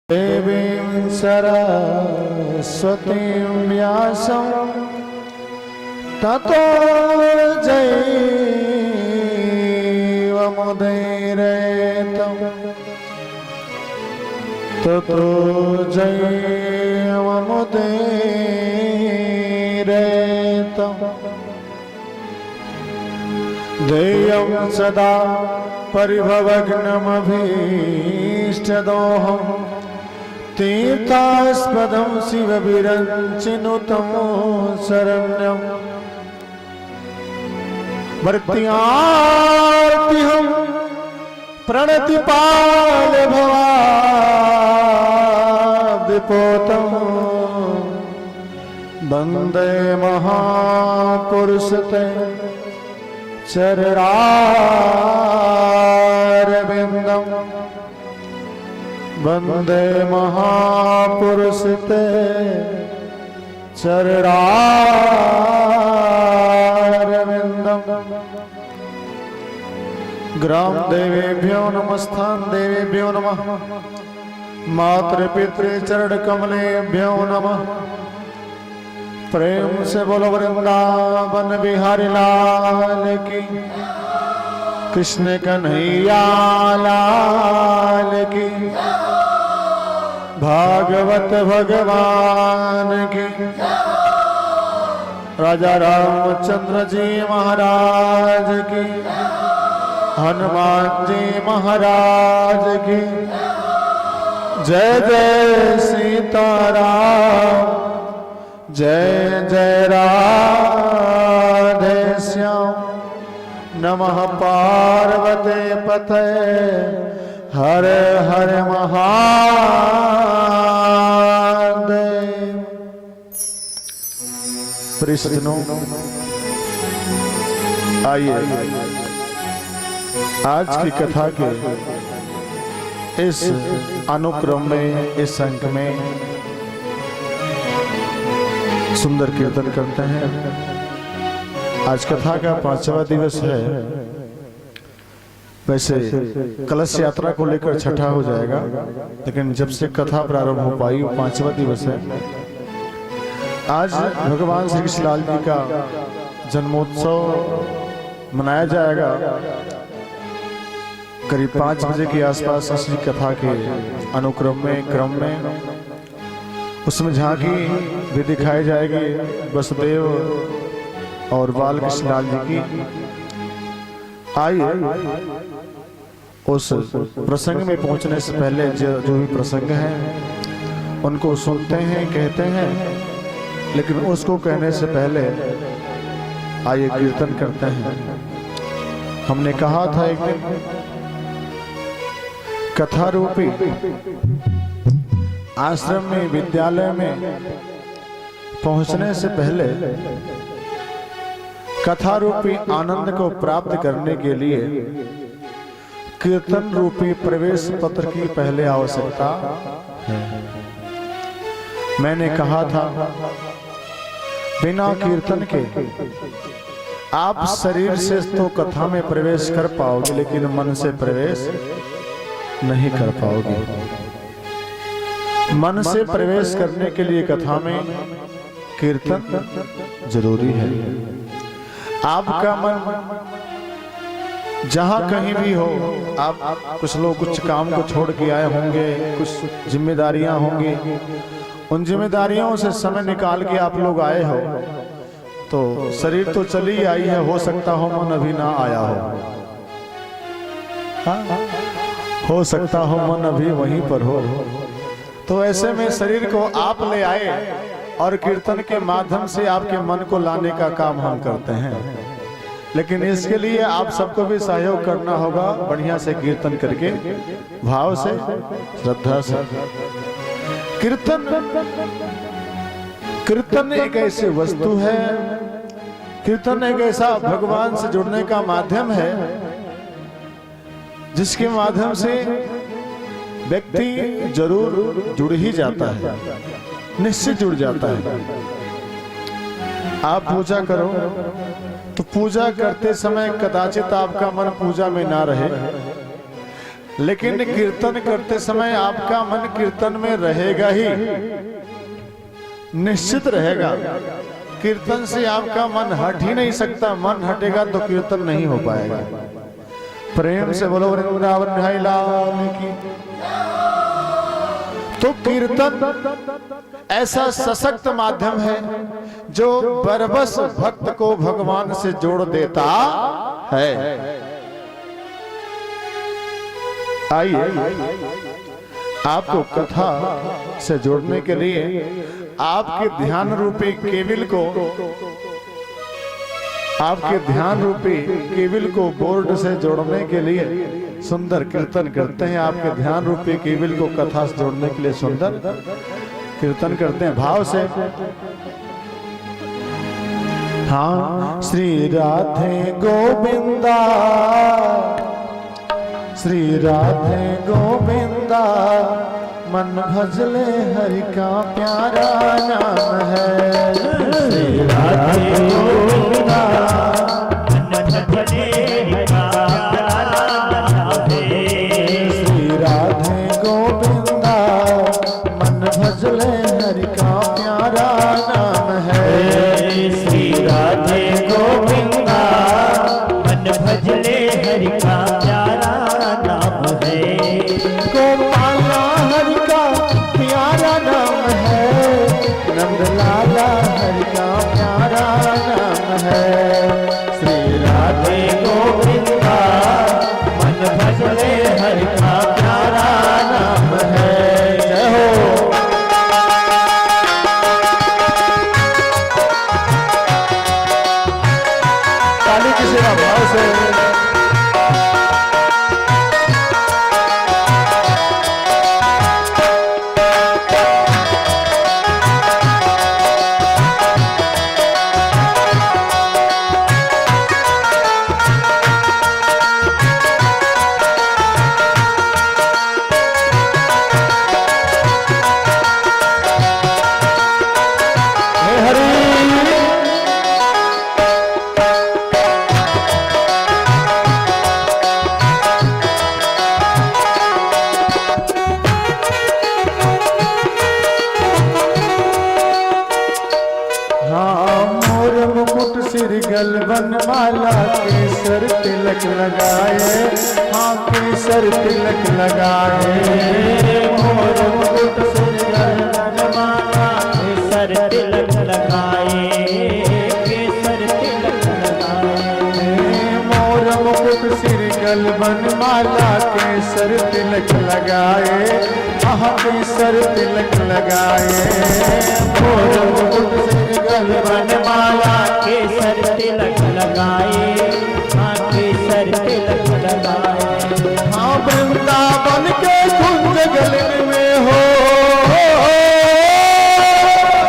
देवीं सरस्वतीं व्यासं ततो जयमुदीरयेत् ततो जयमुदीरयेत् ध्येयं सदा परिभवग्नमभीष्टदोहम् तीर्थास्पदं शिवविरञ्चिनुतं शरण्यं भर्त्यार्तिहं प्रणतिपाल भवाब्धिपोतं वन्दे महापुरुषते चरणारविन्दम् वन्दे महापुरुषते चरणारविन्दम् ग्राम देवेभ्यो नमस्तान् देवेभ्यो नमः मातृपितृ चरण कमलेभ्यो नमः प्रेम से बोलो वृंदावन बिहारी लाल की कृष्ण कन्हैया लाल की भागवत भगवान की राजा रामचंद्र जी महाराज की हनुमान जी महाराज की जय जय सीताराम जय जय राधे श्याम नमः पार्वते पते हर हर महादेव। प्रियजनों, आइए आज की कथा के इस अनुक्रम में, इस अंक में सुंदर कीर्तन करते हैं। आज कथा का 5वां दिवस है। वैसे कलश यात्रा को लेकर छठा हो जाएगा, लेकिन जब से कथा प्रारंभ हो पाई वो 5वां दिवस है। आज भगवान श्री कृष्णलाल जी का जन्मोत्सव मनाया जाएगा। करीब 5 बजे के आसपास इसी कथा के अनुक्रम में, क्रम में उसमें झांकी भी दिखाई जाएगी वसुदेव और बाल कृष्णलाल जी की। आइए उस प्रसंग में पहुंचने से पहले जो भी प्रसंग है उनको सुनते हैं, कहते हैं, लेकिन उसको कहने से पहले आइए कीर्तन करते हैं। हमने कहा था एक दिन कथा रूपी आश्रम में, विद्यालय में पहुंचने से पहले कथा रूपी आनंद को प्राप्त करने के लिए कीर्तन रूपी प्रवेश पत्र की पहले आवश्यकता है। मैंने कहा था बिना कीर्तन के आप शरीर से तो कथा में प्रवेश कर पाओगे, लेकिन मन से प्रवेश नहीं कर पाओगे। मन से प्रवेश करने के लिए कथा में कीर्तन जरूरी है। आपका मन जहां कहीं भी हो, आप कुछ लोग कुछ काम को छोड़ के आए होंगे, कुछ जिम्मेदारियां होंगी, उन जिम्मेदारियों से समय निकाल के आप लोग आए हो, तो शरीर तो चली आई है, हो सकता हो मन अभी ना आया हो सकता हो मन अभी वहीं पर हो। तो ऐसे में शरीर को आप ले आए और कीर्तन के माध्यम से आपके मन को लाने का काम हम करते हैं। लेकिन इसके लिए आप सबको भी सहयोग करना होगा, बढ़िया से कीर्तन करके, भाव से, श्रद्धा से। कीर्तन एक ऐसी वस्तु है, कीर्तन एक ऐसा भगवान से जुड़ने का माध्यम है जिसके माध्यम से व्यक्ति जरूर जुड़ ही जाता है, निश्चित जुड़ जाता है। आप पूजा करो तो पूजा करते समय कदाचित आपका मन पूजा में ना रहे, लेकिन कीर्तन करते समय आपका मन कीर्तन में रहेगा ही, निश्चित रहेगा। कीर्तन से आपका मन हट ही नहीं सकता। मन हटेगा तो कीर्तन नहीं हो पाएगा। प्रेम से बोलो वृंदावन बिहारी लाल की। तो कीर्तन ऐसा सशक्त माध्यम है जो बरबस भक्त को भगवान से जोड़ देता है। आइए आपको कथा से जोड़ने के लिए आपके ध्यान रूपी केबिल को, आपके ध्यान रूपी केबिल को बोर्ड से जोड़ने के लिए सुंदर कीर्तन करते हैं। आपके ध्यान रूपी केबिल को कथा से जोड़ने के लिए सुंदर कीर्तन करते हैं भाव से। हाँ, श्री राधे गोविंदा, श्री राधे गोविंदा, मन भजले हरि का प्यारा नाम है। श्री राधे गोविंदा, मन भजले हरि का प्यारा नाम है। श्री राधे गोविंदा, मन भजले हरि का प्यारा नाम है। श्री राधे गोविंदा, मन भजले हरि का प्यारा नाम है। गोपाला हरि का प्यारा नाम है, नंदलाला हरि का प्यारा नाम है। श्री राधे गोविंदा, मन भजले हरि का प्यारा नाम है। जय हो। ताली की सेवा भाव से। बनमाला केसर तिलक लगाए, हाँ केसर तिलक लगाए। मोर मुकुट सिर बनमाला केसर तिलक लगाए, केसर तिलक लगाए। मोर मुकुट सिर गल बनमाला केसर तिलक लगाए, हाँ केसर तिलक लगाए। मोर मुकुट सिर गल बनमाला केसर तिलक लगाए, हाँ केसर तिलक लगाए। हाँ वृंदावन के कुंज गलन में हो,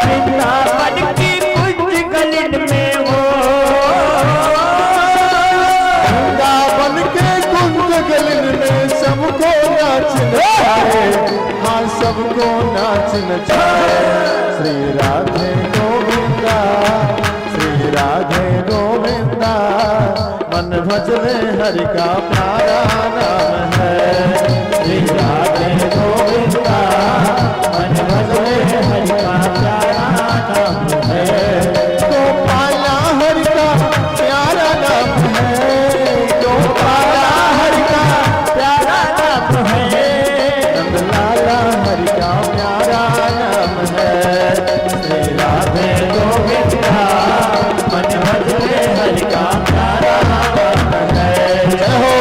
वृंदावन की कुंज गलन में हो। वृंदावन के कुंज गलन में सबको नाच नचाए, हाँ सबको नाच नचाए। श्री राधे गोविंदा, श्री राधे गोविंदा, मन भजले हरि का प्यारा नाम है। श्री राधे गोविंदा, मन भजले हरि का प्यारा नाम है। गोपाला हरि का प्यारा नाम है, गोपाला हरि का प्यारा नाम है। नंदलाला हरि का प्यारा नाम है। श्री राधे गोविंदा, मन भजले हरि का प्यारा नाम है। जय हो।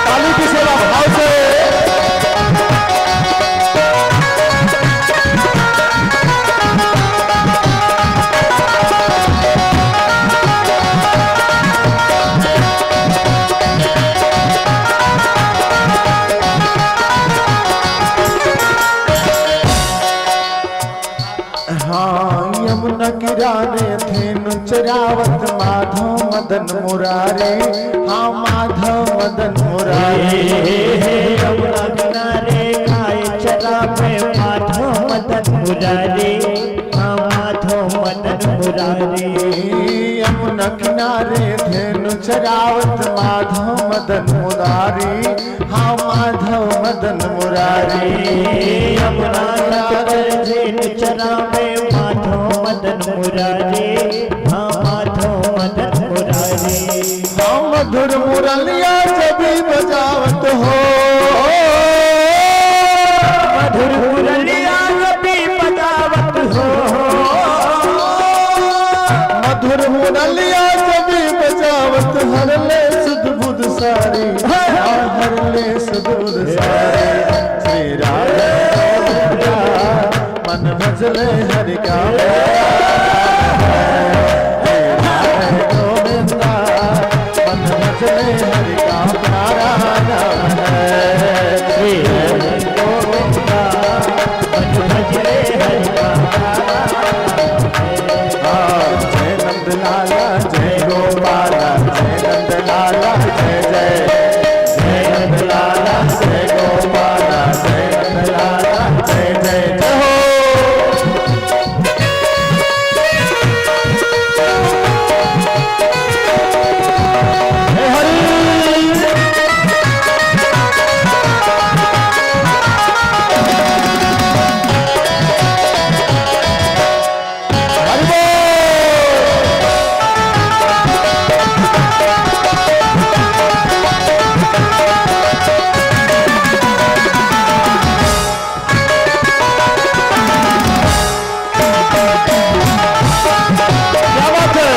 ताली की सेवा भाव से। हाँ यमुना किराने थे नुचरावत माधव मदन मुरारे, हाँ माधव मदन मुरारे। यमुना किनारे खाए चला पे माधव मदन मुरारे, हाँ माधव मदन मुरारी यमुना किनारे धेनु चरावत माधव मदन मुरारी, हाँ माधव मदन मुरारी। यमुना किनारे धेनु चरावे माधव मदन मुरारी, हाँ माधव मदन मुरारी। हाँ मधुर मुरलिया जबी बजावत हो, मधुर मुरलिया जबी बजावत हो, मधुर मुरलिया जबी बजावत हर ले सुध बुध सारी, हर ले सुध बुध सारी। श्री राधे मन भजले हरि का गोविंदा, मन भजले हरि का प्यारा नाम है। श्री गोविंदा मन भजले हरि का जय नंद लाला जय गोपाला, जय नंद लाला जय जय, जय नंद लाला जय गोपाला, जय नंद लाला जय जय जय हो। जय हरि क्या बात है।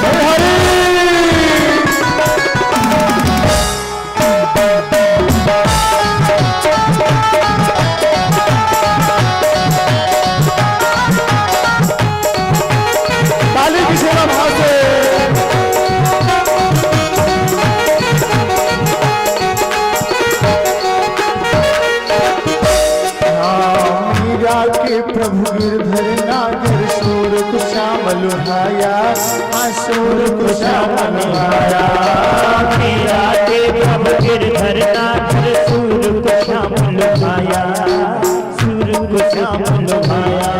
जय हरि ताली की सेवा भाव से। मीरा के प्रभु गिरधर नागर सूर को श्यामल भाया, आसूर को श्यामल भाया। मीरा के प्रभु गिरधर नागर सूर को श्यामल भाया, सूर को श्यामल भाया।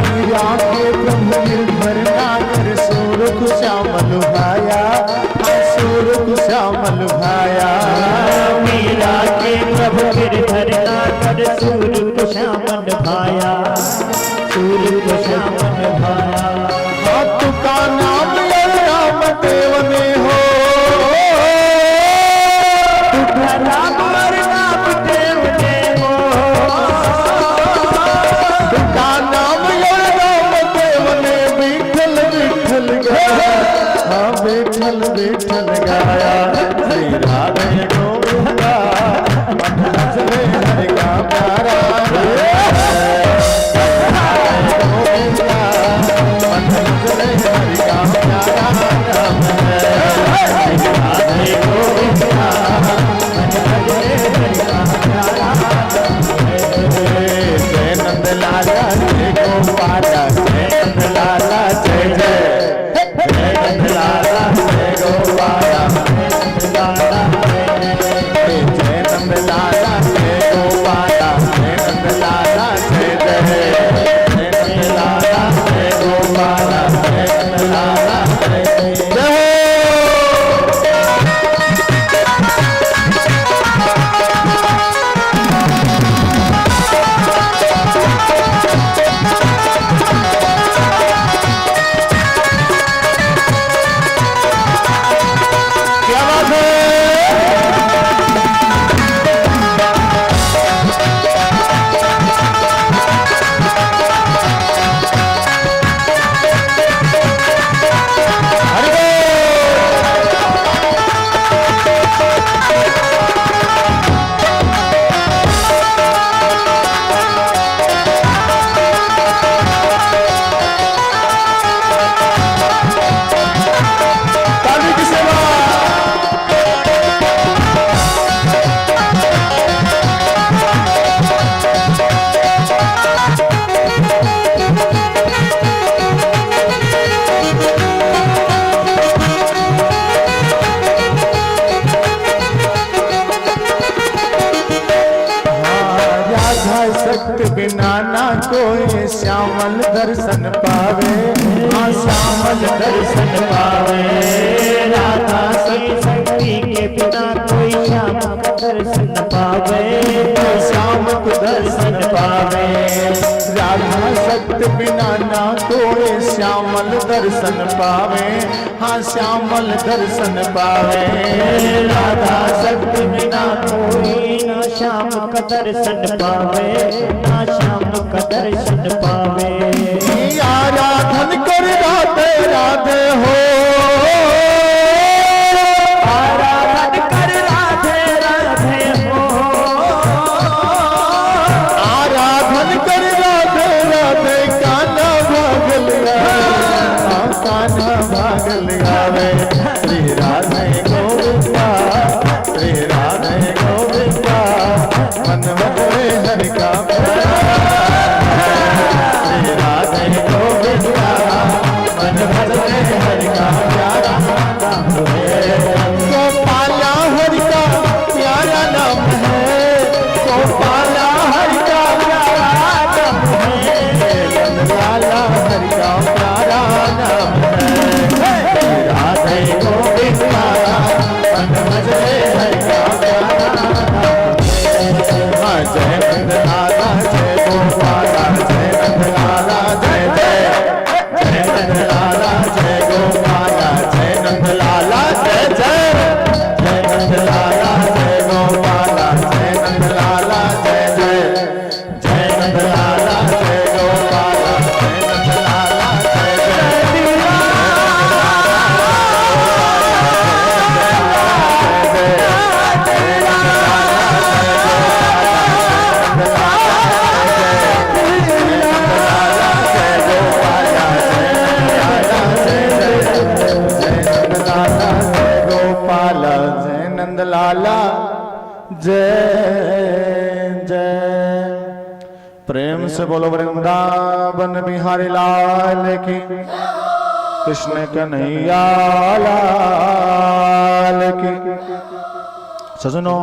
मीरा के प्रभु गिरधर नागर सूर को श्यामल भाया, आसूर को श्यामल भाया। मीरा के प्रभु गिरधर नागर सूर को श्यामल भाया, सूर को श्यामल भाया। हाथ का नाम राम देव ने हो, राम और नाम देव ने हो, का नाम राम देव ने विठल विठल गाया, हाँ विठल विठल गाया। श्री राधे गोविंदा मन भजले हरि का प्यारा गोविंदा, मन भजले हरि का प्यारा नाम है। राधे गोविंदा मन भजले हरि का प्यारा नाम है। जय नंद लाला जय गोपाला, जय नंद लाला जय जय, जय नंद लाला जय गोपाला, जय नंद लाला जय कोई श्यामल दर्शन पावे, हाँ श्यामल दर्शन पावे। राधा शक्ति के बिना कोई श्याम का दर्शन पावे, श्याम को दर्शन पावे। राधा शक्ति बिना ना कोई श्यामल दर्शन पावे, हाँ श्यामल दर्शन पावे। राधा शक्ति बिना कोई ना श्याम का दर्शन पावे, ना श्याम का दर्शन पावे। आराधन कर राधे राधे हो, आराधन कर राधे राधे हो, आराधन कर राधे राधे। कान्हा भागल गावे, कान्हा भागल गावे। श्री राधे गोविंदा, श्री राधे गोविंदा, मन भरे हरि का श्री राधे गोविंदा, मन भरे हरि का प्यारा नाम है। गोपाला हरि का प्यारा नाम है, गोपाला हरि का प्यारा नाम है, नंदलाला हरि का प्यारा नाम है। राधे गोविंदा, मन भरे हरि का प्यारा नाम है। जय नंदलाला जय गोपाला, जय नंदलाला जय जय, जय नंदलाला जय गोपाला, जय नंदलाला जय जय, जय नंदलाला जय गोपाला, जय नंदलाला जय जय, जय नंदलाला जय गोपाला, जय नंदलाला जय जय। नंदलाला जय जय। प्रेम से बोलो वृंदावन बिहारी लाल की, कृष्ण कन्हैया लाल की। सजनो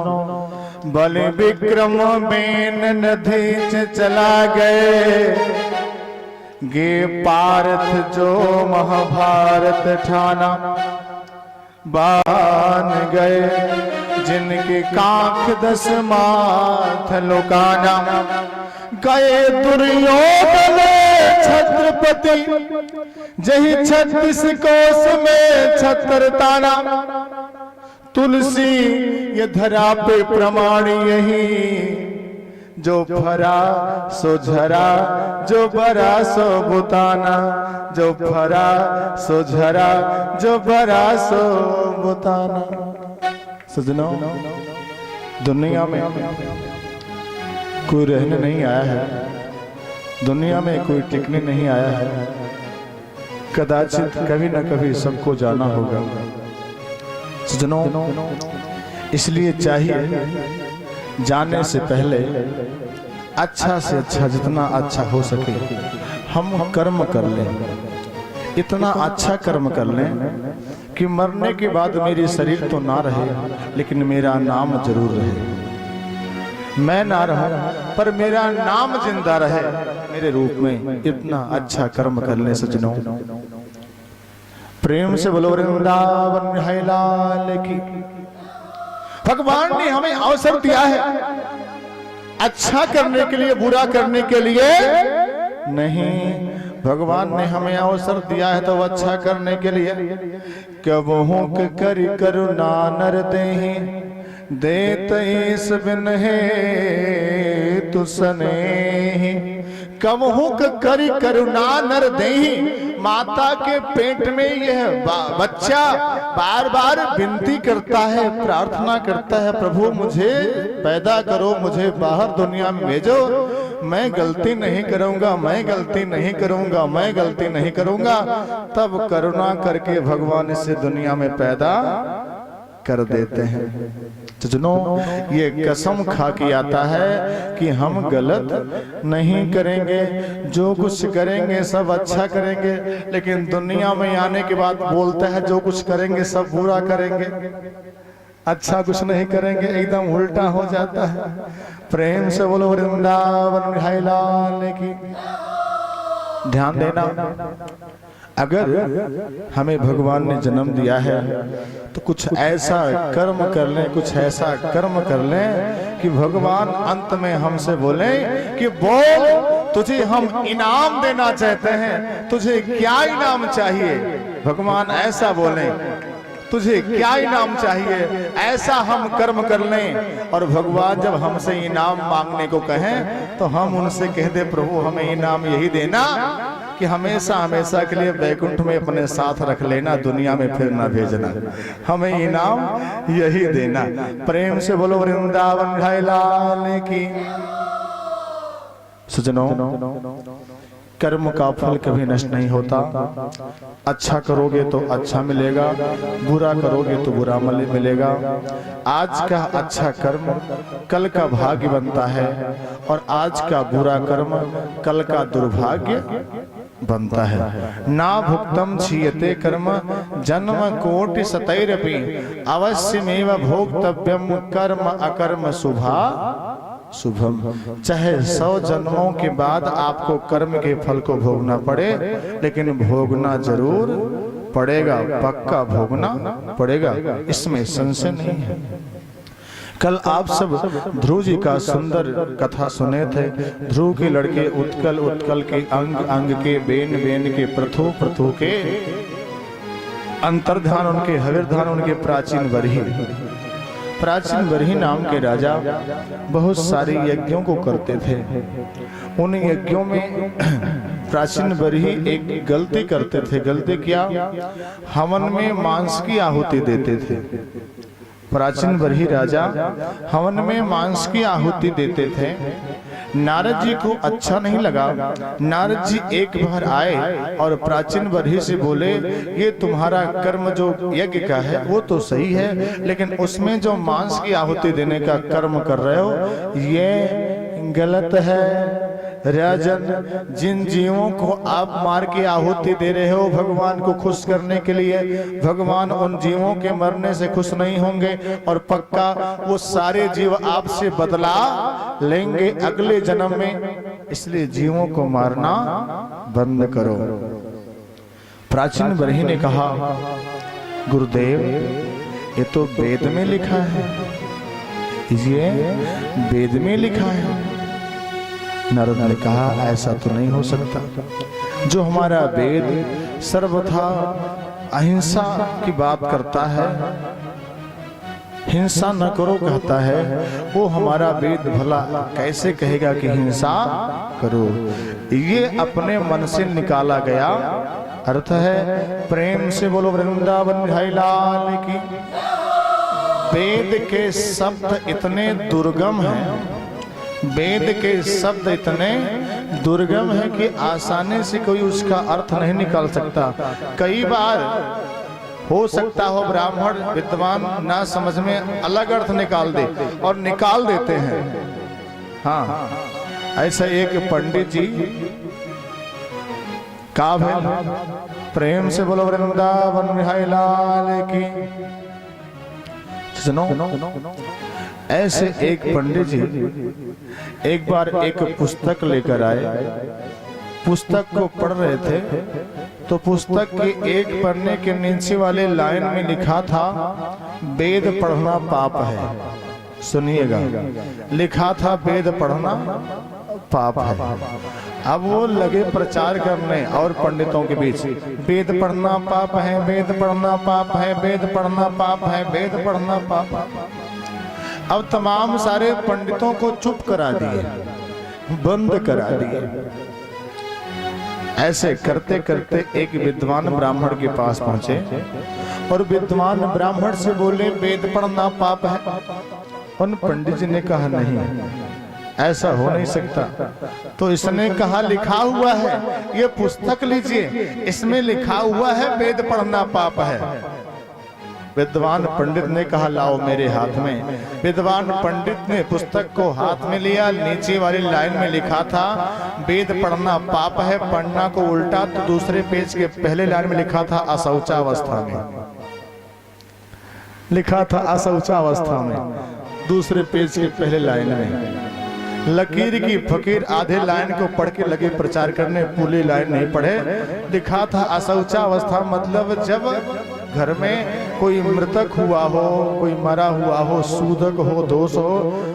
बलि विक्रम बेन नदी से चला गए, गे पारथ जो महाभारत ठाना बान गए, जिनके काख 10 माथ लुकाना। गए दुर्योधन छत्रपति, जही 36 कोस में छत्र ताना। तुलसी ये धरा पे प्रमाण यही, जो फरा सो झरा, जो बरा सो बुताना, जो फरा सो झरा, जो बरा सो बुताना। सजनों, दुनिया में कोई रहने नहीं आया है, दुनिया में कोई टिकने नहीं आया है। कदाचित कभी न कभी सबको जाना होगा। सजनों, इसलिए चाहिए जाने से पहले अच्छा से अच्छा, जितना अच्छा हो सके हम कर्म कर लें, इतना अच्छा कर्म कर लें कि मरने के बाद मेरी शरीर तो ना रहे, लेकिन मेरा नाम जरूर रहे। मैं ना रहूं पर मेरा नाम जिंदा रहे मेरे रूप में। इतना अच्छा कर्म कर ले सजनों। प्रेम से बोलो वृंदावन बिहारी लाल की। भगवान ने हमें अवसर दिया है अच्छा करने के लिए, बुरा करने के लिए नहीं। भगवान ने हमें अवसर दिया है तो अच्छा करने के लिए। कबहू करी करुणा नर देहि, देत ईस बिन है तुसने। कबहू करी करुणा नर देहि, माता के पेट में यह बच्चा बार बार विनती करता है, प्रार्थना करता है, प्रभु मुझे पैदा करो, मुझे बाहर दुनिया में भेजो, मैं गलती नहीं करूंगा, मैं गलती नहीं करूंगा, मैं गलती नहीं करूंगा। तब करुणा करके भगवान इसे दुनिया में पैदा कर देते हैं। तो सुनो, ये कसम खा के आता है कि हम गलत नहीं करेंगे, जो कुछ करेंगे सब अच्छा करेंगे। लेकिन दुनिया में आने के बाद बोलता है जो कुछ करेंगे सब बुरा करेंगे। अच्छा कुछ नहीं करेंगे एकदम उल्टा हो जाता है। प्रेम से बोलो वृंदावन बिहारी लाल की। ध्यान देना, अगर हमें भगवान ने जन्म दिया है तो कुछ ऐसा कर्म कर लें, कुछ ऐसा कर्म कर लें कि भगवान अंत में हमसे बोले कि बोल, तुझे हम इनाम देना चाहते हैं, तुझे क्या इनाम चाहिए। भगवान ऐसा बोले, तुझे क्या इनाम चाहिए, ऐसा हम कर्म कर लें। और भगवान जब हमसे इनाम मांगने को कहें तो हम उनसे कह दे, प्रभु हमें इनाम यही देना कि हमेशा हमेशा के लिए वैकुंठ में अपने साथ रख लेना, दुनिया में फिर ना भेजना, हमें इनाम यही देना। प्रेम से बोलो वृंदावन बिहारी लाल की। सज्जनों, कर्म का फल कभी नष्ट नहीं होता। अच्छा करोगे तो अच्छा मिलेगा, बुरा करोगे तो बुरा मिलेगा। आज का अच्छा कर्म कल का भाग्य बनता है और आज का बुरा कर्म कल का दुर्भाग्य बनता है। ना भुक्तम क्षीयते कर्म जन्म कोटि शतैरपि अवश्यमेव भोक्तव्यम कर्म अकर्म शुभा शुभम। चाहे 100 जन्मों के बाद आपको कर्म के फल को भोगना पड़े, लेकिन भोगना जरूर पड़ेगा, पक्का भोगना पड़ेगा, इसमें संशय नहीं है। कल आप सब ध्रुव जी का सुंदर कथा सुने थे। ध्रुव के लड़के उत्कल, उत्कल के अंग, अंग के बेन, बेन के प्रथु, प्रथु के अंतर्धान उनके, हविर्धान उनके प्राचीन बरही। प्राचीन बरही नाम के राजा बहुत सारे यज्ञों को करते थे। उन यज्ञों में प्राचीन बरही एक गलती करते थे। गलती क्या? हवन में मांस की आहुति देते थे। प्राचीन बरही राजा हवन में मांस की आहुति देते थे। नारद जी को अच्छा नहीं लगा। नारद जी एक बार आए और प्राचीन बरही से बोले, ये तुम्हारा कर्म जो यज्ञ का है वो तो सही है, लेकिन उसमें जो मांस की आहुति देने का कर्म कर रहे हो ये गलत है। राजन, जिन जीवों को आप मार के आहुति दे रहे हो भगवान को खुश करने के लिए, भगवान उन जीवों के मरने से खुश नहीं होंगे और पक्का वो सारे जीव आपसे बदला लेंगे अगले जन्म में। इसलिए जीवों को मारना बंद करो। प्राचीन बरही ने कहा, गुरुदेव ये तो वेद में लिखा है, ये वेद में लिखा है। नारद ने कहा, ऐसा तो नहीं हो सकता। जो हमारा वेद सर्वथा अहिंसा की बात करता है, हिंसा न करो कहता है, वो हमारा वेद भला कैसे कहेगा कि हिंसा करो। ये अपने मन से निकाला गया अर्थ है। प्रेम से बोलो वृंदावन बिहारी लाल की। वेद के शब्द इतने दुर्गम हैं, वेद के शब्द इतने दुर्गम है कि आसानी से कोई उसका अर्थ नहीं निकाल सकता। कई बार हो सकता हो ब्राह्मण विद्वान ना समझ में अलग अर्थ निकाल दे, और निकाल देते हैं। हाँ, ऐसा एक पंडित जी का है। प्रेम से बोलो वृंदावन बिहारी लाल की। सुनो, ऐसे एक पंडित जी एक बार एक पुस्तक लेकर आए। पुस्तक को पढ़ रहे थे तो पुस्तक के एक पन्ने के नीचे वाले लाइन में लिखा था, वेद पढ़ना पाप है। सुनिएगा, लिखा था वेद पढ़ना पाप है। अब वो लगे प्रचार करने और पंडितों के बीच, वेद पढ़ना पाप है, वेद पढ़ना पाप है, वेद पढ़ना पाप है, वेद पढ़ना पाप है। अब तमाम सारे पंडितों को चुप करा दिए, बंद करा दिए। ऐसे करते करते एक विद्वान ब्राह्मण के पास पहुंचे और विद्वान ब्राह्मण से बोले, वेद पढ़ना पाप है। उन पंडित जी ने कहा, नहीं, ऐसा हो नहीं सकता। तो इसने कहा, लिखा हुआ है, ये पुस्तक लीजिए, इसमें लिखा हुआ है वेद पढ़ना पाप है। विद्वान पंडित ने कहा, लाओ मेरे हाथ में। विद्वान पंडित ने पुस्तक को हाथ में लिया। नीचे वाली लाइन में लिखा था, वेद पढ़ना पाप है। पढ़ना को उल्टा तो दूसरे पेज के पहले लाइन में लिखा था, अशौचावस्था में। लिखा था असौचावस्था में, दूसरे पेज के पहले लाइन में। लकीर की फकीर आधे लाइन को पढ़ के लगे प्रचार करने, पूरी लाइन नहीं पढ़े। लिखा था असौचावस्था मतलब जब घर में कोई मृतक हुआ हो, कोई मरा हुआ हो, सूदक हो, दोष हो,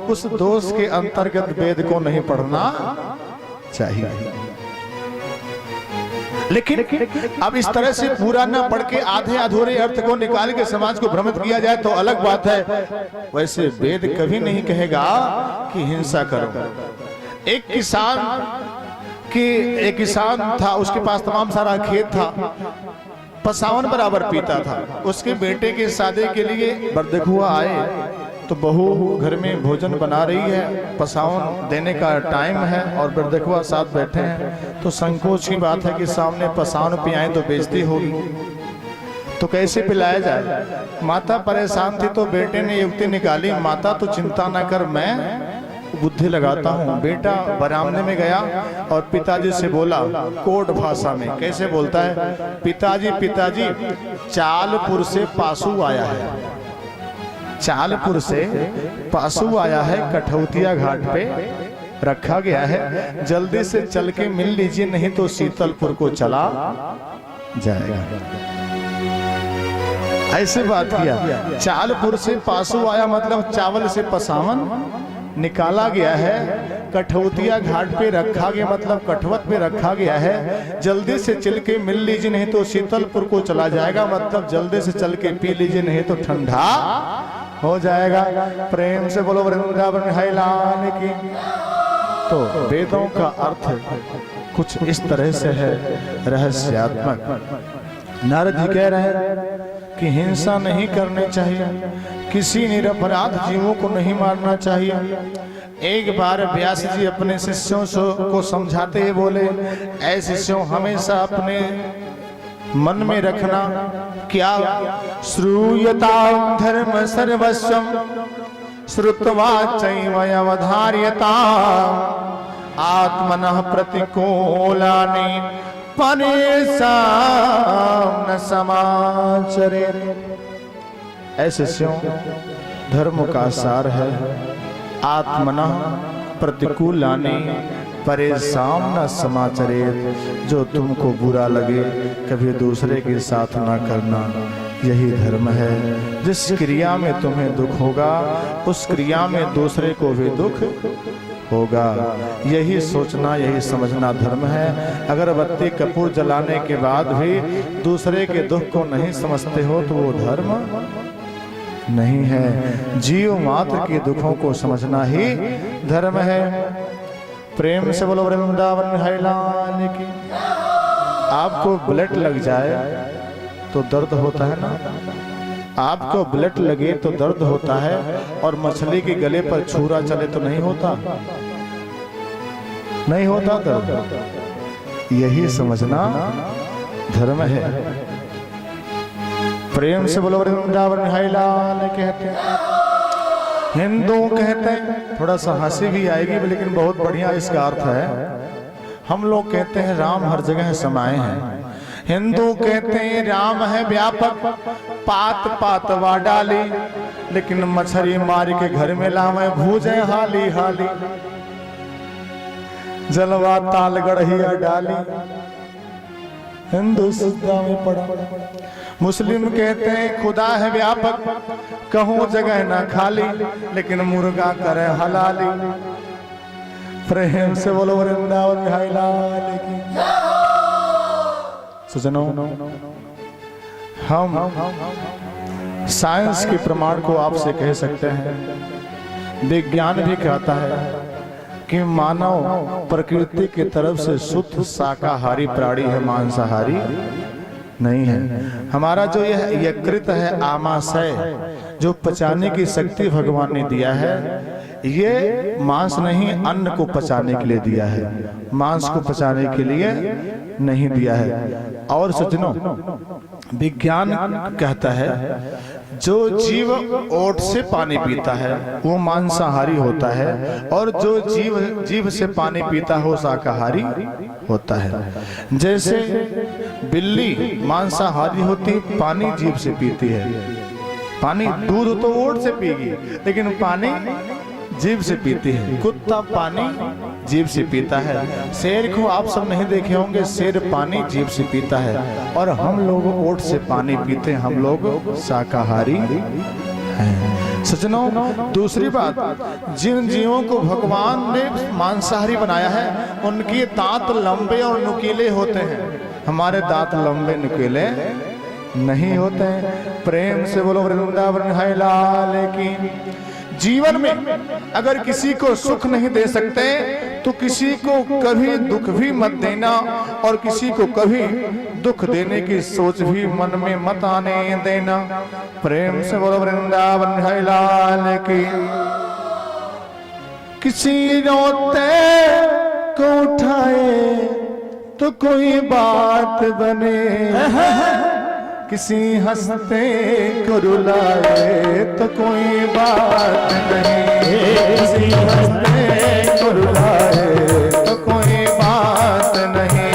उस दोष के अंतर्गत वेद को नहीं पढ़ना चाहिए। लेकिन अब इस तरह से पूरा न पढ़ के आधे अधूरे अर्थ को निकाल के समाज को भ्रमित किया जाए तो अलग बात है। वैसे वेद कभी नहीं कहेगा कि हिंसा करो। एक किसान था, उसके पास तमाम सारा खेत था, पसावन बराबर पीता था। उसके बेटे के शादी के लिए बरदखुआ आए तो बहू घर में भोजन बना रही है, पसावन देने का टाइम है और बरदखुआ साथ बैठे हैं। तो संकोच की बात है कि सामने पसावन पियाएं तो बेइज्जती होगी, तो कैसे पिलाया जाए। माता परेशान थी तो बेटे ने युक्ति निकाली, माता तो चिंता न कर, मैं बुद्धि लगाता हूँ। बेटा बरामदे में गया और पिताजी से बोला कोड भाषा में, कैसे बोलता है, पिताजी पिताजी चालपुर से पासू आया है, चालपुर से पासू आया है, कठौतिया घाट पे रखा गया है, जल्दी से चल के मिल लीजिए नहीं तो शीतलपुर को चला जाएगा। ऐसे बात किया। चालपुर से पासू आया मतलब चावल से पसावन निकाला गया है, कठौतिया घाट पे रखा गया मतलब कठवत पे रखा गया है, जल्दी से चल के मिल लीजिए नहीं तो शीतलपुर को चला जाएगा मतलब जल्दी से चल के पी लीजिए नहीं तो ठंडा हो जाएगा। प्रेम से बोलो वृंदावन है लाल की। तो वेदों का अर्थ कुछ इस तरह से है, रहस्यात्मक। नारद जी कह रहे हैं कि हिंसा नहीं करनी चाहिए, किसी निरपराध जीवों को नहीं मारना चाहिए। एक बार व्यास जी अपने शिष्यों को समझाते हुए बोले, ऐ शिष्यों हमेशा अपने मन में रखना क्या, श्रूयतां धर्म सर्वस्वं श्रुत्वा चैवयवधार्यता आत्मनः प्रतिकूलानि परेषां न समाचरेत्। ऐसे धर्म का सार है, आत्मनः प्रतिकूलानि परेशान न समाचरेत, जो तुमको बुरा लगे कभी दूसरे के साथ ना करना, यही धर्म है। जिस क्रिया में तुम्हें दुख होगा उस क्रिया में दूसरे को भी दुख होगा, यही सोचना यही समझना धर्म है। अगर बत्ती कपूर जलाने के बाद भी दूसरे के दुख को नहीं समझते हो तो वो धर्म नहीं है। जीव मात्र के दुखों को समझना ही धर्म है। प्रेम से बोलो वृंदावन है लाल की। आपको ब्लड लग जाए तो दर्द होता है ना, आपको ब्लड लगे तो दर्द होता है, और मछली के गले पर छुरा चले तो नहीं होता, नहीं होता दर्द। यही समझना धर्म है। प्रेम से बोलो वृंदावन है लाल कहते हैं। हिंदू कहते हैं, थोड़ा सा हंसी भी आएगी लेकिन बहुत बढ़िया इसका अर्थ है। हम लोग कहते हैं राम हर जगह समाये हैं, हिंदू कहते हैं राम है व्यापक, पात पात वा डाली, लेकिन मछली मार के घर में लावे भूजे हाली हाली, जलवा ताल गढ़िया डाली। हिंदू सजदा में पड़ा। मुस्लिम कहते हैं खुदा है व्यापक, कहूँ जगह ना खाली, लेकिन मुर्गा करे हलाली। प्रेम से बोलो वृंदावन है लाल की। सजनों, हम साइंस के प्रमाण को आपसे कह सकते हैं, विज्ञान भी कहता है कि मानव प्रकृति की तरफ से शुद्ध शाकाहारी प्राणी है, मांसाहारी नहीं है। हमारा जो यह यकृत है आमाशय, जो पचाने की शक्ति भगवान ने दिया है, ये मांस नहीं अन्न को पचाने के लिए दिया है, मांस को पचाने के लिए नहीं दिया है। और सज्जनों, विज्ञान कहता है जो जीव ओट से पानी पीता है वो मांसाहारी होता है, और जो जीव से पानी पीता हो शाकाहारी होता है। जैसे बिल्ली मांसाहारी होती, पानी जीव से पीती है, पानी दूध तो ओट से पीगी, लेकिन पानी जीभ से पीती है। कुत्ता पानी जीभ से पीता है। शेर को आप सब नहीं देखे होंगे, शेर पानी जीभ से पीता है। और हम लोग ओट से पानी पीते हैं, हम लोग शाकाहारी हैं। सज्जनों, दूसरी बात, जिन जीवों को भगवान ने मांसाहारी बनाया है उनके दांत लंबे और नुकीले होते हैं। हमारे दांत लंबे नुकीले नहीं होते हैं। प्रेम से बोलो वृंदावन है लाल की। जीवन में अगर किसी को सुख नहीं दे सकते तो किसी को कभी दुख भी मत देना, और किसी को कभी दुख देने की सोच भी मन में मत आने देना। प्रेम से बोलो वृंदावन है लाल की। किसी रोते को उठाए तो कोई बात बने, किसी हंसते को रुलाए तो कोई बात नहीं, किसी हंसते को रुलाए तो कोई बात नहीं।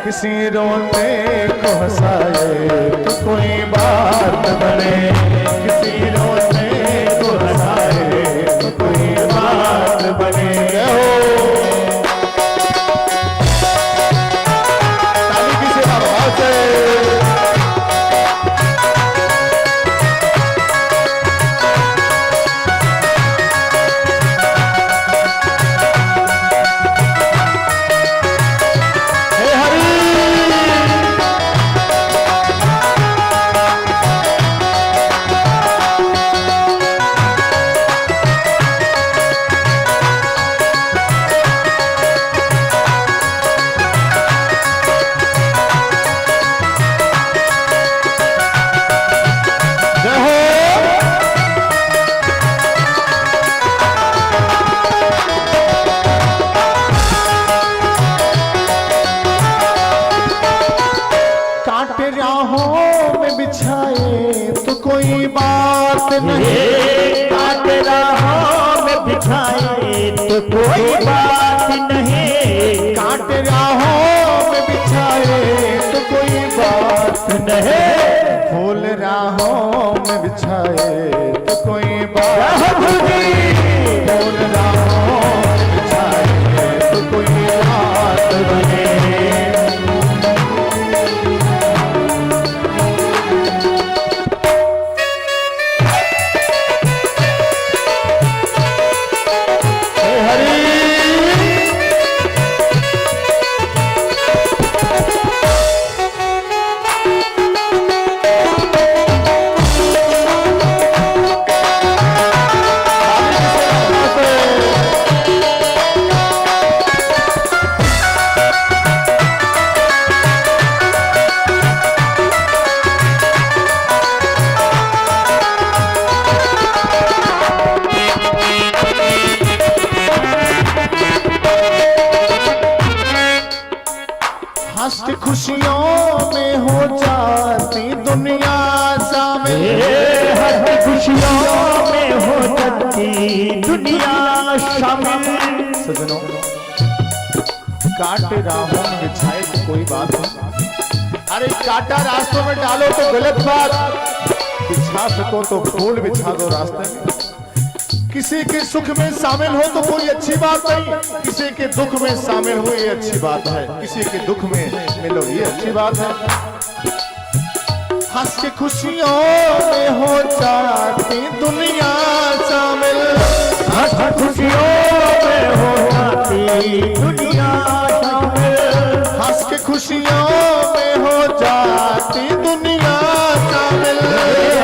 किसी रोते को हंसाए तो कोई बात बने, किसी रोते को हंसाए तो कोई बात बने। ताली की सेवा भाव से। तो कोई बात नहीं, काट राहों में बिछाए तो कोई बात नहीं, काट राहों में बिछाए तो कोई बात नहीं, फूल राहों में बिछाए तो कोई बात नहीं, फूल राहों में बिछाए तो कोई बात नहीं। हंस खुशियों में हो जाती दुनिया शामिल, हंस खुशियों में हो जाती दुनिया शामिल। सजनों, कांटे राहों में बिछाए तो कोई बात नहीं। अरे कांटा रास्तों में डालो तो गलत बात, बिछा सको तो फूल बिछा दो रास्ते में। किसी के सुख में शामिल हो तो कोई अच्छी बात नहीं, किसी के दुख में शामिल हो ये अच्छी बात है, किसी के दुख में मिलो ये अच्छी बात है। हंस के खुशियों में हो जाती दुनिया शामिल, हंस खुशियों में हो जाती दुनिया शामिल, हंस के खुशियों में हो जाती दुनिया शामिल,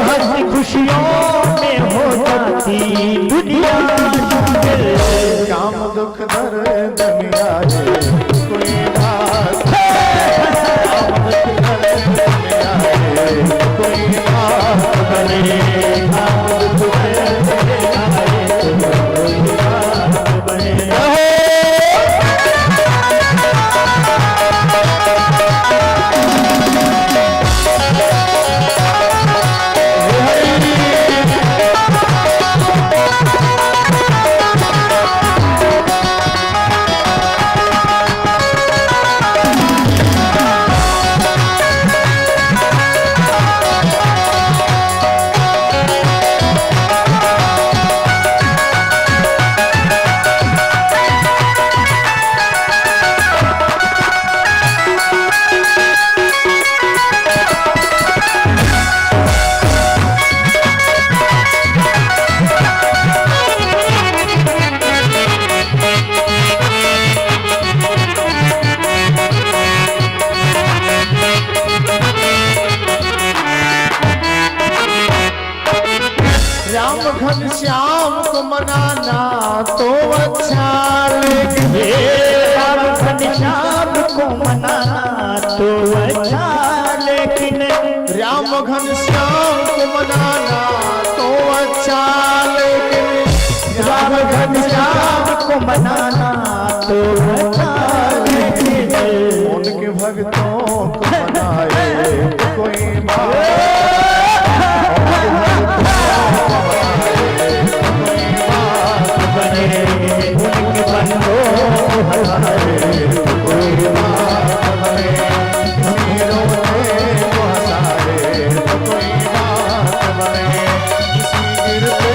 हंस खुशियों में हो जाती दुनिया शामिल। काम दुख दर्द दुनिया है कोई बात, काम दुख दर्द दुनिया है कोई बात बने। राम घन श्याम को मनाना तो अच्छा, लेकिन राम घन श्याम को मनाना तो अच्छा, लेकिन राम घन श्याम को मनाना तो अच्छा, लेकिन राम घन श्याम को मनाना तो अच्छा, लेकिन उनके भक्तों को मनाए कोई बात, बने उनके बंदों को हंसाए कोई बात बने, हीरों ने को हंसाए तो कोई बात बने, किसी गिर पे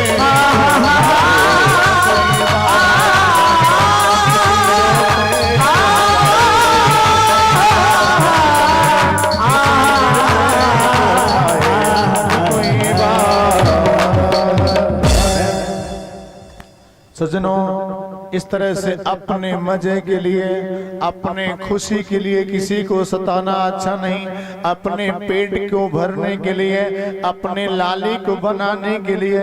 सज्जनों, इस तरह से अपने मजे के लिए, अपने खुशी के लिए किसी को सताना अच्छा नहीं, अपने पेट को भरने के लिए, अपने लाली को बनाने के लिए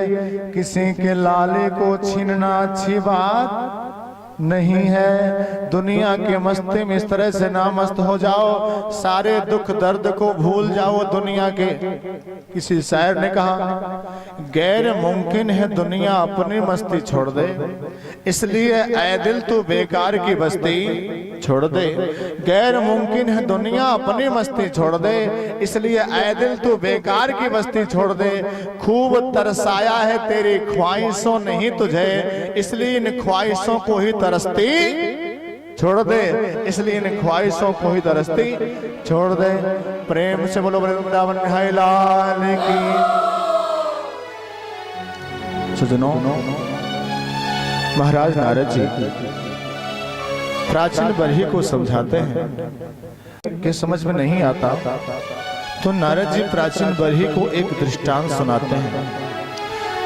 किसी के लाले को छीनना अच्छी बात नहीं है। दुनिया के मस्ती में इस तरह से ना मस्त हो जाओ, सारे दुख दर्द को भूल जाओ दुनिया के। किसी शायर ने कहा, गैर मुमकिन है दुनिया अपनी मस्ती छोड़ दे, इसलिए ऐ दिल तू बेकार की बस्ती छोड़ दे। गैर मुमकिन है दुनिया अपनी मस्ती छोड़ दे, इसलिए ऐ दिल तू बेकार की बस्ती छोड़ दे। खूब तरसाया है तेरी ख्वाहिशों ने ही तुझे, इसलिए इन ख्वाहिशों को ही तरसती छोड़ दे, इसलिए इन ख्वाहिशों को ही तरसती छोड़ दे। प्रेम से बोलो वृंदावन बिहारी लाल की। सज्जनों, महाराज नारद जी प्राचीन बरही को समझाते हैं कि समझ में नहीं आता तो नारद जी प्राचीन बरही को एक दृष्टांत सुनाते हैं।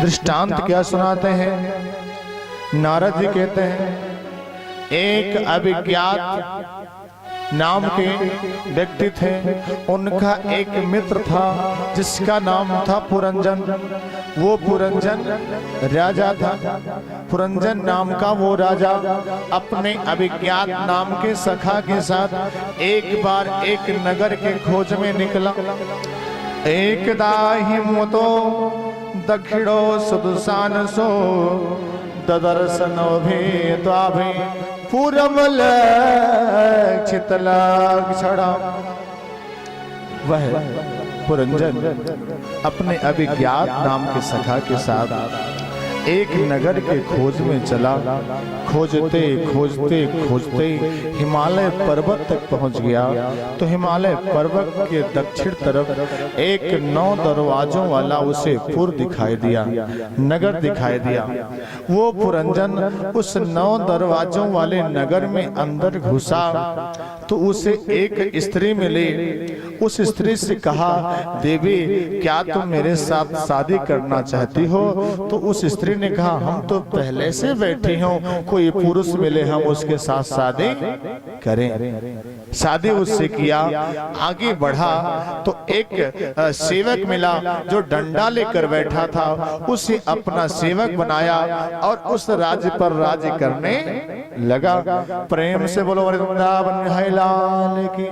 दृष्टांत क्या सुनाते हैं? नारद जी कहते हैं, एक अभिज्ञात नाम के व्यक्ति थे, उनका एक मित्र था जिसका नाम था पुरंजन। वो पुरंजन राजा था। पुरंजन नाम का वो राजा अपने अभिज्ञात नाम के सखा के साथ एक बार एक नगर के खोज में निकला। एकदा हिमतो दक्षिणो सुदुसानसो ददर्शनो भेद्वाभि पूरबल चितलक्षणा। वह पुरंजन अपने अभिज्ञात नाम के सखा के साथ एक नगर के खोज में चला। खोजते खोजते खोजते हिमालय पर्वत तक पहुंच गया तो हिमालय पर्वत के दक्षिण तरफ एक 9 दरवाजों वाला उसे पुर दिखाई दिया, नगर दिखाई दिया। वो पुरंजन उस 9 दरवाजों वाले नगर में अंदर घुसा तो उसे एक स्त्री मिली। उस स्त्री से कहा, देवी क्या तुम मेरे साथ शादी करना चाहती हो? तो उस स्त्री ने कहा, हम तो पहले से बैठी हूँ, कोई पुरुष मिले हम उसके साथ शादी करें। शादी उससे किया, आगे बढ़ा तो एक सेवक मिला जो डंडा लेकर बैठा था, उसे अपना सेवक बनाया और उस राज्य पर राज्य करने लगा। प्रेम से बोलो वृंदावन बिहारी लाल की।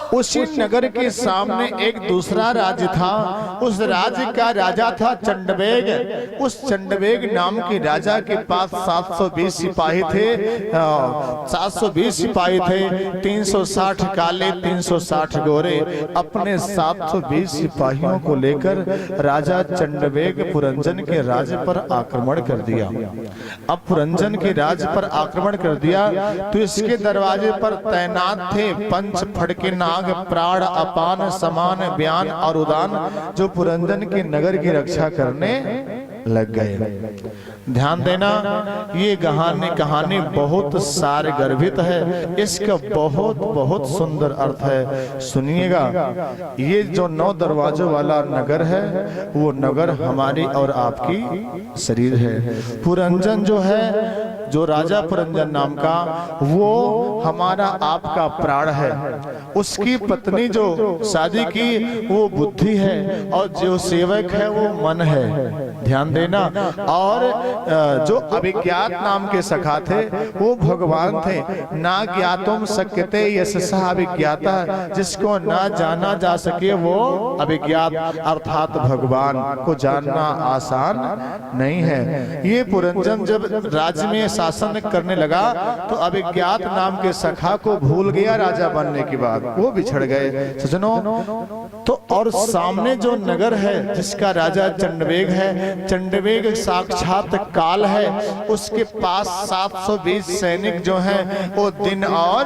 उसी नगर के सामने एक दूसरा राज्य था। उस राज्य का राजा था चंडवेग। उस चंडवेग नाम के राजा के पास 720 सिपाही थे। 720 सिपाही थे, 360 काले 360 गोरे। अपने 720 सिपाहियों को लेकर राजा चंडवेग पुरंजन के राज्य पर आक्रमण कर दिया। अब पुरंजन के राज्य पर आक्रमण कर दिया तो इसके दरवाजे पर तैनात थे पंच फड़के नाग, प्राण, अपान, समान, ब्यान और उदान, जो पुरंजन के नगर की रक्षा करने लग गए। ध्यान देना, ये कहानी बहुत सार गर्भित है, इसका बहुत बहुत सुंदर अर्थ है, सुनिएगा। ये जो 9 दरवाजों वाला नगर है, वो नगर हमारी और आपकी शरीर है। पुरंजन जो है, जो राजा पुरंजन नाम का, वो हमारा आपका प्राण है। उसकी पत्नी जो शादी की वो बुद्धि है, और जो सेवक है वो मन है। ध्यान देना। और जो अभिज्ञात नाम के सखा थे वो भगवान थे। ना ज्ञातुम शक्यते यशसा अभिज्ञाता, जिसको ना जाना जा सके वो अभिज्ञात, अर्थात भगवान को जानना आसान नहीं है। ये पुरंजन जब राज्य में शासन करने लगा तो अभिज्ञात नाम के सखा को भूल गया राजा बनने के बाद, वो बिछड़ गए। सजनों, तो और सामने जो नगर है जिसका राजा चंडवेग है, चंडवेग साक्षात काल है, उसके पास 720 सैनिक जो हैं वो दिन और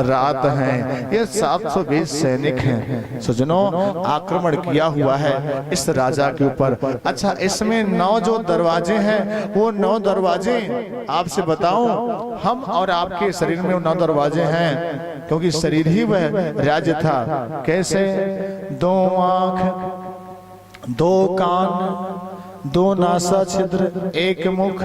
रात हैं। ये 720 सैनिक हैं सजनों, आक्रमण किया हुआ है इस राजा के ऊपर। अच्छा, इसमें 9 जो दरवाजे हैं, वो 9 दरवाजे आपसे बताऊं, हम और आपके शरीर में 9 दरवाजे हैं, क्योंकि शरीर ही वह राज्य था। कैसे? 2 आंख, 2 कान, 2 नासा छिद्र, 1 मुख,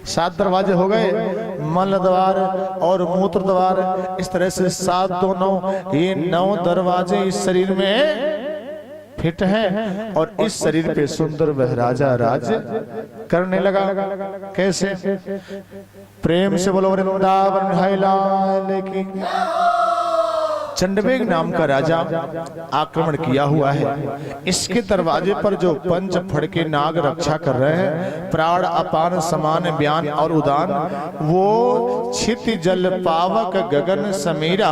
7 दरवाजे हो गए। मल द्वार और मूत्र द्वार, इस तरह से 7 2 9, ये 9 दरवाजे इस शरीर में फिट हैं। और इस शरीर पे सुंदर वह राजा राज्य करने लगा। कैसे? प्रेम से बोलो वृंदावन बिहारी लाल की। चंडवेग नाम का राजा आक्रमण किया हुआ है। इसके दरवाजे पर जो पंच फड़के नाग रक्षा कर रहे हैं, प्राण अपान समान ब्यान और उदान, वो क्षिति जल पावक गगन समीरा,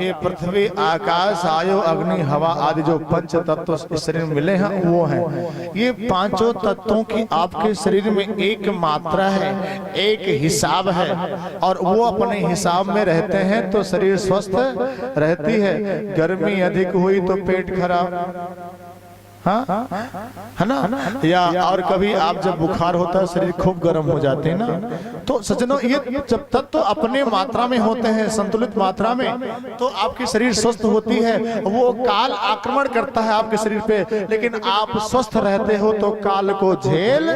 ये पृथ्वी आकाश आयो अग्नि हवा आदि जो पंच तत्व इस शरीर में मिले हैं वो हैं। ये पांचों तत्वों की आपके शरीर में एक मात्रा है, एक हिसाब है, और वो अपने हिसाब में रहते हैं तो शरीर स्वस्थ रहता है। गर्मी अधिक हुई तो पेट खराब, हाँ है ना, या और कभी आप जब बुखार होता है शरीर खूब गर्म हो जाते हैं ना। तो सज्जनों, ये जब तक तो अपने मात्रा में होते हैं, संतुलित मात्रा में, तो आपकी शरीर स्वस्थ होती है। वो काल आक्रमण करता है आपके शरीर पे, लेकिन आप स्वस्थ रहते हो तो काल को झेल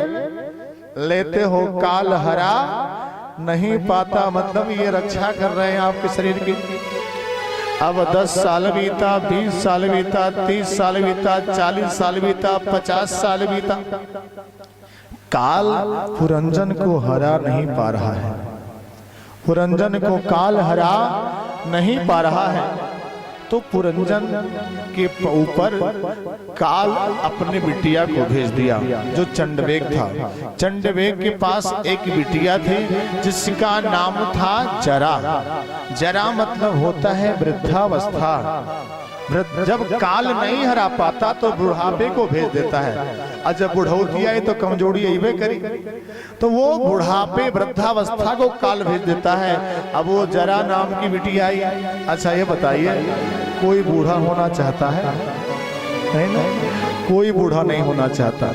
लेते हो। काल हरा नहीं पाता, मतलब ये रक्षा कर रहे हैं आपके शरीर की। अब 10 साल बीता, 20 साल बीता, 30 साल बीता, 40 साल बीता, 50 साल बीता, काल पुरंजन को हरा नहीं पा रहा है। पुरंजन को काल हरा नहीं पा रहा है। तो पुरंजन के ऊपर काल अपने बिटिया को भेज दिया, जो चंडवेग था। चंडवेग के पास एक बिटिया थी जिसका नाम था जरा। जरा मतलब होता है वृद्धावस्था। जब काल नहीं हरा पाता तो बुढ़ापे को भेज देता है, और जब बुढ़ौती आई तो कमजोरी अइबे करी, तो वो बुढ़ापे वृद्धावस्था को काल भेज देता है। अब वो जरा नाम की बिटिया आई। अच्छा ये बताइए, कोई बूढ़ा होना चाहता है? नहीं ना, कोई बूढ़ा नहीं होना चाहता।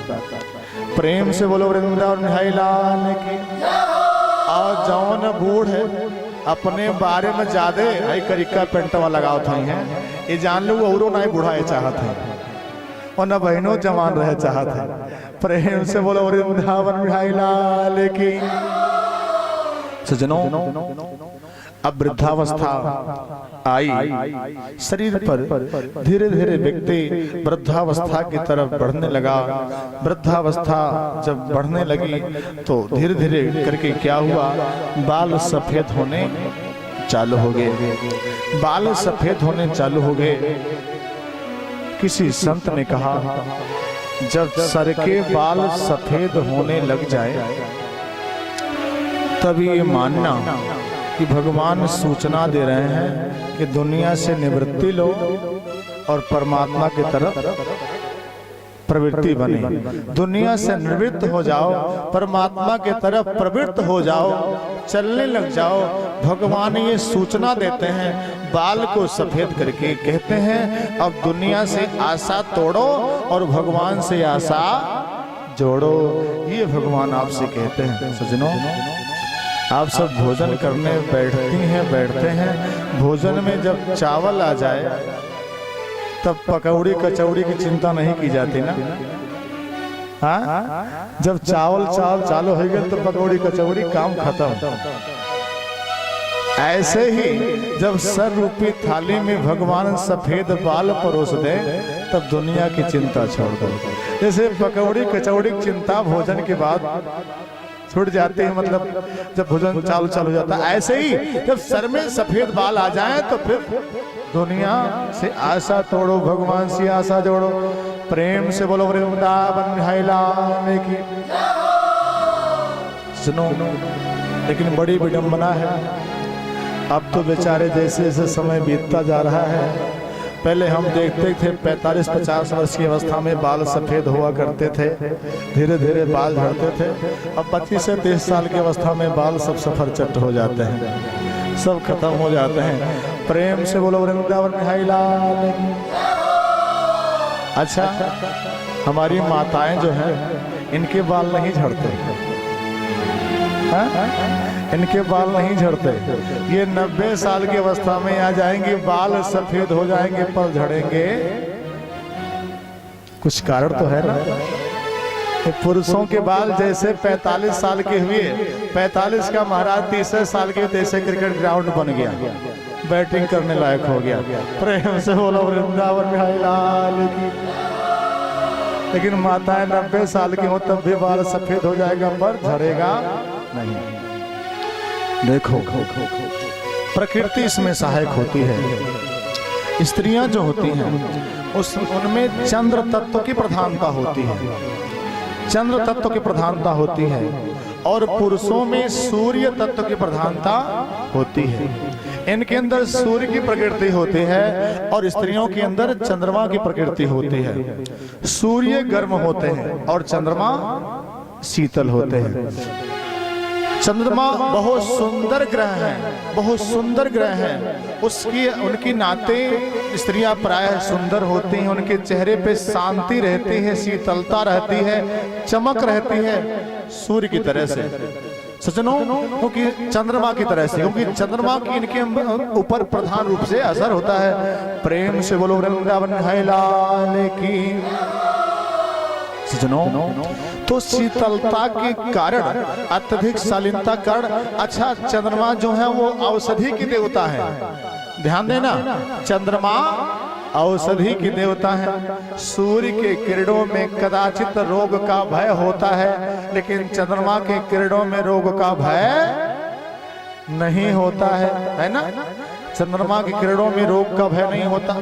प्रेम से बोलो वृंदावन बिहारी लाल की। और जौन बूढ़ है अपने बारे में ज्यादा आई करिका पेंटवा लगाओ था है, ये जान लो औरों ना बुढ़ाए चाहत है और न बहनों जवान रहे चाहत है। प्रेम से बोलो वृंदावन बिहारी लाल की। सज्जनों, अब वृद्धावस्था आई, शरीर पर धीरे धीरे व्यक्ति वृद्धावस्था की तरफ बढ़ने लगा। वृद्धावस्था जब बढ़ने लगी तो धीरे धीरे करके क्या हुआ, बाल सफेद होने चालू हो गए। बाल सफेद होने चालू हो गए। किसी संत ने कहा, जब सर के बाल सफेद होने लग जाए तब ये मानना कि भगवान सूचना दे रहे हैं कि दुनिया से निवृत्ति लो और परमात्मा की तरफ प्रवृत्ति बने। दुनिया से निवृत्त हो जाओ, परमात्मा की तरफ प्रवृत्त हो जाओ, चलने लग जाओ। भगवान ये सूचना देते हैं, बाल को सफेद करके कहते हैं अब दुनिया से आशा तोड़ो और भगवान से आशा जोड़ो, ये भगवान आपसे कहते हैं। सज्जनों, आप सब भोजन करने बैठते हैं, भोजन में जब चावल आ जाए तब पकौड़ी कचौड़ी की चिंता नहीं की जाती ना। हाँ, जब चावल चालू हो गए तो पकौड़ी कचौड़ी काम खत्म। ऐसे ही जब सर रूपी थाली में भगवान सफेद बाल परोस दे तब दुनिया की चिंता छोड़ दो। जैसे पकौड़ी कचौड़ी की चिंता भोजन के बाद छूट जाती है, मतलब जब भोजन चालू हो जाता है, ऐसे ही जब सर में सफेद बाल आ जाए तो फिर दुनिया से आशा तोड़ो, भगवान से आशा जोड़ो। प्रेम से बोलो वृंदावन बिहारी लाल की। सुनो, लेकिन बड़ी विडंबना है, अब तो बेचारे जैसे जैसे समय बीतता जा रहा है, पहले हम देखते थे 45-50 वर्ष की अवस्था में बाल सफेद हुआ करते थे, धीरे धीरे बाल झड़ते थे। अब 25 से 30 साल की अवस्था में बाल सब सफर चट हो जाते हैं, सब खत्म हो जाते हैं। प्रेम से बोलो वृंदावन बिहारी लाल। अच्छा, हमारी माताएं जो हैं इनके बाल नहीं झड़ते, इनके बाल नहीं झड़ते। ये 90 साल की अवस्था में आ जाएंगे, बाल सफेद हो जाएंगे पर झड़ेंगे। कुछ कारण तो है ना। पुरुषों के बाल जैसे 45 साल के हुए, 45 का महाराज 30 साल के जैसे क्रिकेट ग्राउंड बन गया, बैटिंग करने लायक हो गया। प्रेम से बोलो वृंदावन बिहारी लाल की। लेकिन माताएं 90 साल की हो तब भी बाल सफेद हो जाएगा पर झड़ेगा नहीं। देखो, प्रकृति इसमें सहायक होती है। स्त्रियां जो होती हैं उनमें चंद्र तत्व की प्रधानता होती है, चंद्र तत्व की प्रधानता होती है, और पुरुषों में सूर्य तत्व की प्रधानता होती है। इनके अंदर सूर्य की प्रकृति होती है और स्त्रियों के अंदर चंद्रमा की प्रकृति होती है। सूर्य गर्म होते हैं और चंद्रमा शीतल होते हैं। चंद्रमा बहुत सुंदर ग्रह है, बहुत सुंदर ग्रह है। उनकी नाते स्त्रियां प्रायः सुंदर होती हैं, उनके चेहरे पे शांति रहती है, शीतलता रहती है, चमक रहती है सूर्य की तरह से। सज्जनों, क्योंकि चंद्रमा की तरह से, क्योंकि चंद्रमा की इनके ऊपर प्रधान रूप से असर होता है। प्रेम से बोलो वृंदावन बिहारी लाल की। सज्जनों, तो शीतलता के कारण, अत्यधिक शालीनता कारण, अच्छा चंद्रमा जो है वो औषधि की देवता है। ध्यान देना, चंद्रमा औषधि की देवता है। सूर्य के किरणों में कदाचित रोग का भय होता है, लेकिन चंद्रमा के किरणों में रोग का भय नहीं होता है ना। चंद्रमा की किरणों में रोग का भय नहीं होता।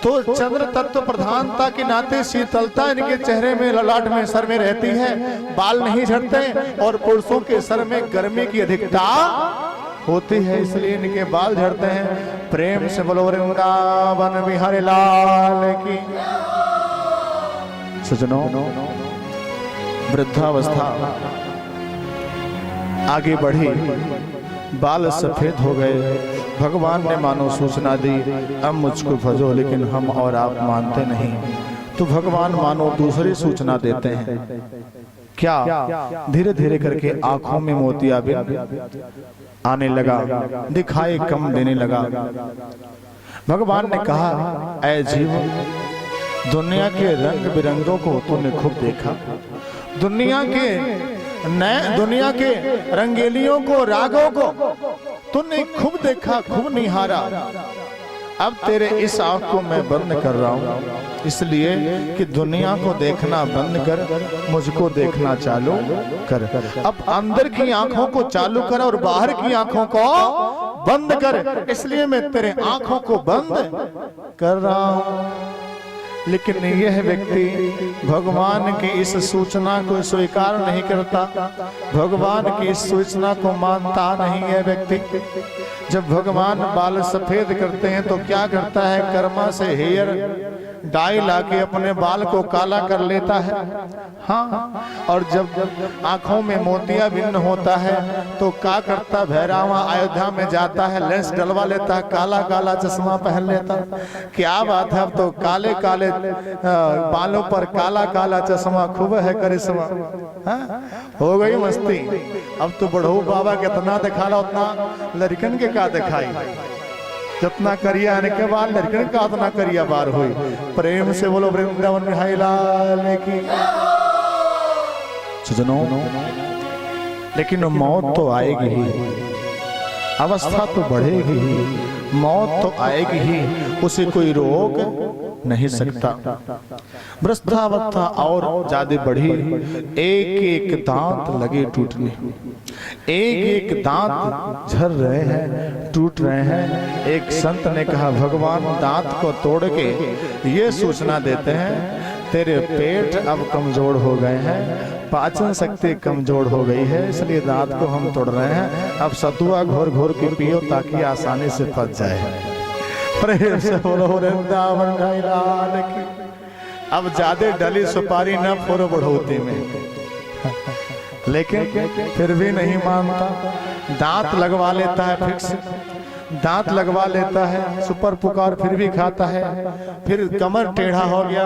तो चंद्र तत्व प्रधानता के नाते शीतलता इनके चेहरे में, ललाट में, सर में रहती है, बाल नहीं झड़ते, और पुरुषों के सर में गर्मी की अधिकता होती है, इसलिए इनके बाल झड़ते हैं। प्रेम से बोलो वृंदावन बिहारी लाल की। सज्जनों, वृद्धावस्था आगे बढ़ी, बाल सफेद हो गए, भगवान ने मानो सूचना दी, अब मुझको भजो, लेकिन हम और आप मानते नहीं। तो भगवान मानो दूसरी सूचना देते हैं। क्या? धीरे धीरे करके आंखों में मोतियाबिंद आने लगा, दिखाई कम देने लगा। भगवान ने कहा, ऐ जीव, दुनिया के रंग बिरंगों को तूने खूब देखा, दुनिया के रंगेलियों को, रागों को तूने खूब देखा, खूब निहारा। अब तेरे इस आंख को मैं बंद कर रहा हूं, इसलिए कि दुनिया को देखना बंद कर, मुझको देखना चालू कर। अब अंदर की आंखों को चालू कर और बाहर की आंखों को बंद कर, इसलिए मैं तेरे आंखों को बंद कर रहा हूं। लेकिन यह व्यक्ति भगवान की इस सूचना को स्वीकार नहीं करता, भगवान की इस सूचना को मानता नहीं है व्यक्ति। जब भगवान बाल सफेद करते हैं तो क्या करता है, कर्मा से हेयर डाई लाके अपने बाल को काला कर लेता है। हाँ, और जब आंखों में मोतियाबिंद होता है तो क्या करता, भैरवा अयोध्या में जाता है, लेंस डलवा लेता है, काला काला चश्मा पहन लेता। क्या बात है, अब तो काले काले बालों पर काला काला चश्मा, खूब है करिश्मा। हाँ? हो गई मस्ती। अब तो बढ़ऊ बाबा कितना दिखाला उतना लड़कन के का दिखाई, जितना करिया आने के बाद लड़कन का उतना करिया बार हुई। प्रेम से बोलो वृंदावन बिहारी लाल की। सजनों, लेकिन मौत तो आएगी ही, अवस्था तो बढ़ेगी ही, मौत तो आएगी ही, उसे कोई रोक नहीं सकता। वृद्धावस्था और ज्यादा बढ़ी, एक एक दांत लगे टूटने, एक एक दांत झड़ रहे हैं, टूट रहे हैं। एक संत ने कहा, भगवान दांत को तोड़ के ये सूचना देते हैं तेरे पेट अब कमजोर हो गए हैं, पाचन शक्ति कमजोर हो गई है, इसलिए दांत को हम तोड़ रहे हैं। अब सतुआ घोर घोर के पियो ताकि आसानी से पच जाए। प्रेम से बोलो वृंदावन बिहारी लाल की। अब ज्यादा डली सुपारी न फोड़ो बढ़ोती में, लेकिन फिर भी नहीं मानता। दांत लगवा लेता है, फिक्स दांत लगवा लेता है, सुपर पुकार फिर भी खाता है। फिर कमर टेढ़ा हो गया,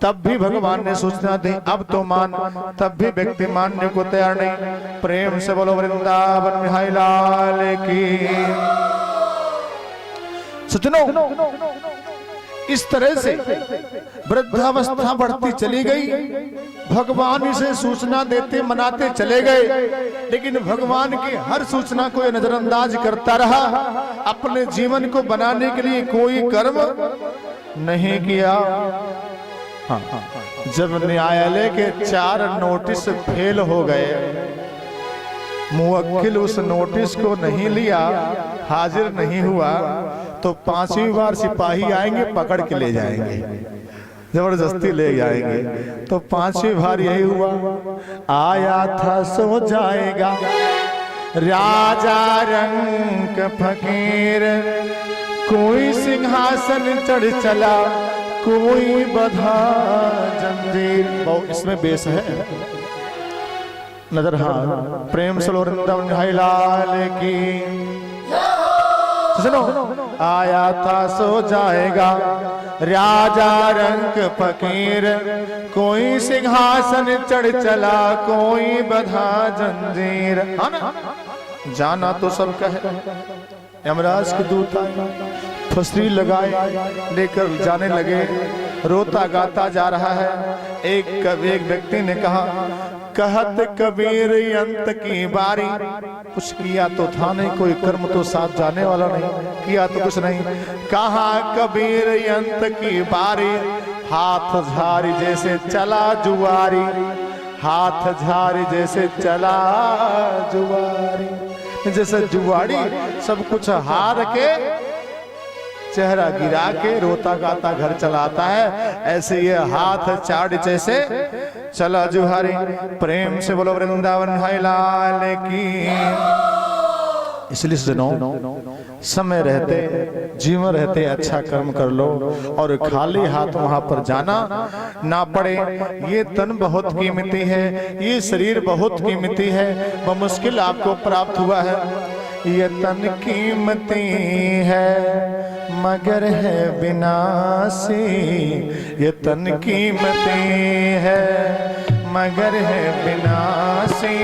तब भी भगवान ने सूचना दी, अब तो मान, तब भी व्यक्ति मानने को तैयार नहीं। प्रेम से बोलो वृंदावन बिहारी लाल की। सजनों, इस तरह से वृद्धावस्था बढ़ती चली गई। भगवान इसे सूचना देते मनाते चले गए, लेकिन भगवान की हर सूचना को नजरअंदाज करता रहा। अपने जीवन को बनाने के लिए कोई कर्म नहीं किया। हाँ, जब न्यायालय के 4 नोटिस फेल हो गए, मुवक्किल उस नोटिस को नहीं लिया, हाजिर नहीं हुआ, तो 5वीं बार सिपाही आएंगे, पकड़ के ले जाएंगे, जबरदस्ती ले जाएंगे। तो 5वीं बार यही हुआ, आया था सो जाएगा राजा रंग फकीर, कोई सिंहासन चढ़ चला, कोई बधा जंजीर। बहुत इसमें बेस है नजर। हाँ, प्रेम से वृंदावन बिहारी लाल की। सुनो, आया था सो जाएगा राजा रंग फकीर, कोई सिंहासन चढ़ चला, कोई बधा जंजीर। हाँ ना, जाना तो सब कहे। यमराज के दूत फसरी लगाए लेकर जाने लगे, रोता गाता जा रहा है। एक व्यक्ति ने कहा, कहत कबीर अंत की बारी। कुछ किया तो था नहीं, कोई कर्म तो साथ जाने वाला नहीं, किया तो कुछ नहीं। कहा कबीर अंत की बारी, हाथ झारी जैसे चला जुआरी, हाथ झारी जैसे चला जुआरी। जैसे जुआरी सब कुछ हार के चेहरा गिरा के रोता गाता घर चलाता है, ऐसे ये हाथ चाड़ जैसे चला जुहारी। प्रेम से बोलो वृंदावन बिहारी लाल की। इसलिए सुनो, समय रहते जीवन रहते अच्छा कर्म कर लो, और खाली हाथ वहां पर जाना ना पड़े। ये तन बहुत कीमती है, ये शरीर बहुत कीमती है, बमुश्किल आपको प्राप्त हुआ है। ये तन कीमती है मगर है विनाशी, ये तन कीमती है मगर है विनाशी।